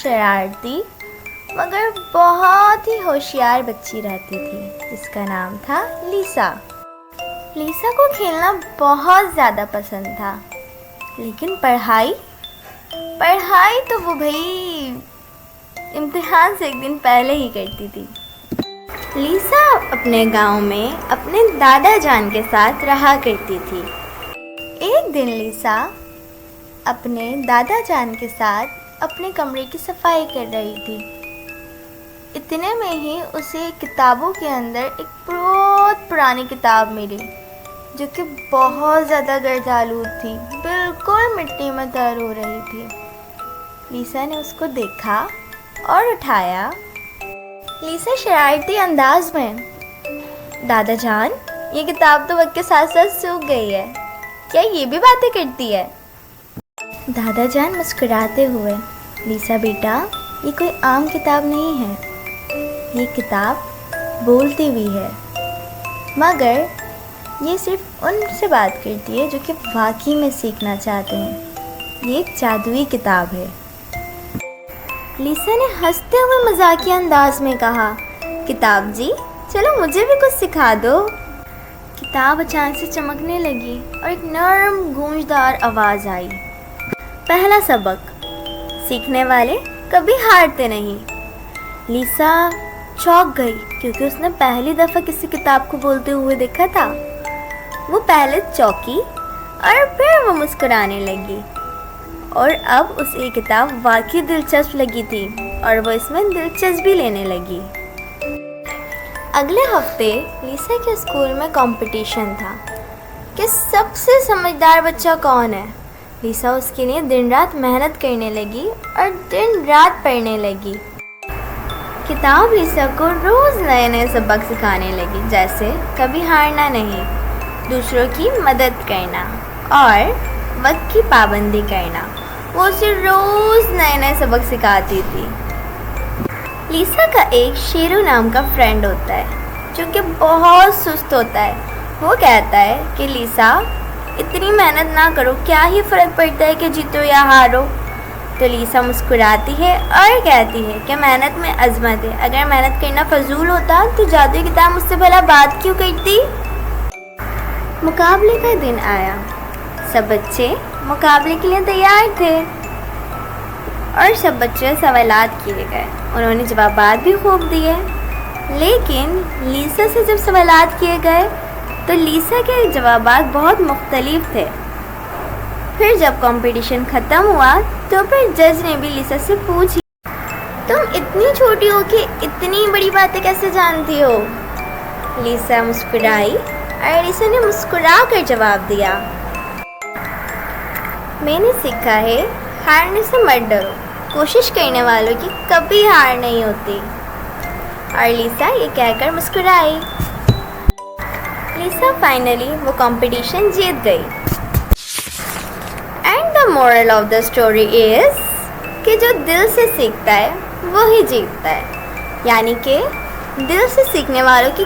शरारती मगर बहुत ही होशियार बच्ची रहती थी जिसका नाम था लीसा। लीसा को खेलना बहुत ज़्यादा पसंद था, लेकिन पढ़ाई तो वो भाई इम्तिहान से एक दिन पहले ही करती थी। लीसा अपने गांव में अपने दादा जान के साथ रहा करती थी। एक दिन लीसा अपने दादा जान के साथ अपने कमरे की सफाई कर रही थी। इतने में ही उसे किताबों के अंदर एक बहुत पुरानी किताब मिली जो कि बहुत ज़्यादा गर्दालूद थी, बिल्कुल मिट्टी में तर हो रही थी। लीसा ने उसको देखा और उठाया। लीसा शरारती अंदाज में, दादा जान, ये किताब तो वक्त के साथ साथ सूख गई है, क्या ये भी बातें करती है? दादा जान मुस्कुराते हुए, लीसा बेटा, ये कोई आम किताब नहीं है, ये किताब बोलती भी है, मगर ये सिर्फ उनसे बात करती है जो कि वाकई में सीखना चाहते हैं। ये एक जादुई किताब है। लीसा ने हंसते हुए मजाकिया अंदाज में कहा, किताब जी, चलो मुझे भी कुछ सिखा दो। किताब अचानक से चमकने लगी और एक नरम गूंजदार आवाज़ आई, पहला सबक, सीखने वाले कभी हारते नहीं। लीसा चौंक गई क्योंकि उसने पहली दफ़ा किसी किताब को बोलते हुए देखा था। वो पहले चौंकी और फिर वो मुस्कुराने लगी और अब उसे ये किताब वाकई दिलचस्प लगी थी और वो इसमें दिलचस्पी लेने लगी। अगले हफ्ते लीसा के स्कूल में कंपटीशन था कि सबसे समझदार बच्चा कौन है। लीसा उसके लिए दिन रात मेहनत करने लगी और दिन रात पढ़ने लगी। किताब लीसा को रोज़ नए नए सबक सिखाने लगी, जैसे कभी हारना नहीं, दूसरों की मदद करना और वक्त की पाबंदी करना। वो उसे रोज़ नए नए सबक सिखाती थी। लीसा का एक शेरू नाम का फ्रेंड होता है जो कि बहुत सुस्त होता है। वो कहता है कि लीसा, इतनी मेहनत ना करो, क्या ही फ़र्क पड़ता है कि जीतो या हारो। तो लीसा मुस्कुराती है और कहती है कि मेहनत में अज़मत है, अगर मेहनत करना फजूल होता तो जादुई किताब मुझसे भला बात क्यों करती। मुकाबले का दिन आया। सब बच्चे मुकाबले के लिए तैयार थे और सब बच्चे सवालात किए गए। उन्होंने जवाबात भी खूब दिए, लेकिन लीसा से जब सवालात किए गए तो लीसा के जवाबात बहुत मुख्तलिफ थे। फिर जब कंपटीशन ख़त्म हुआ तो फिर जज ने भी लीसा से पूछी, तुम इतनी छोटी हो कि इतनी बड़ी बातें कैसे जानती हो? लीसा मुस्कुराई और लीसा ने मुस्कुरा कर जवाब दिया, मैंने सीखा है हारने से मत डरो, कोशिश करने वालों की कभी हार नहीं होती। और लीसा ये कहकर मुस्कुराई। लीसा फाइनली वो कंपटीशन जीत गई। And the moral of the story is कि जो दिल से सीखता है वो ही जीतता है, यानी कि दिल से सीखने वालों की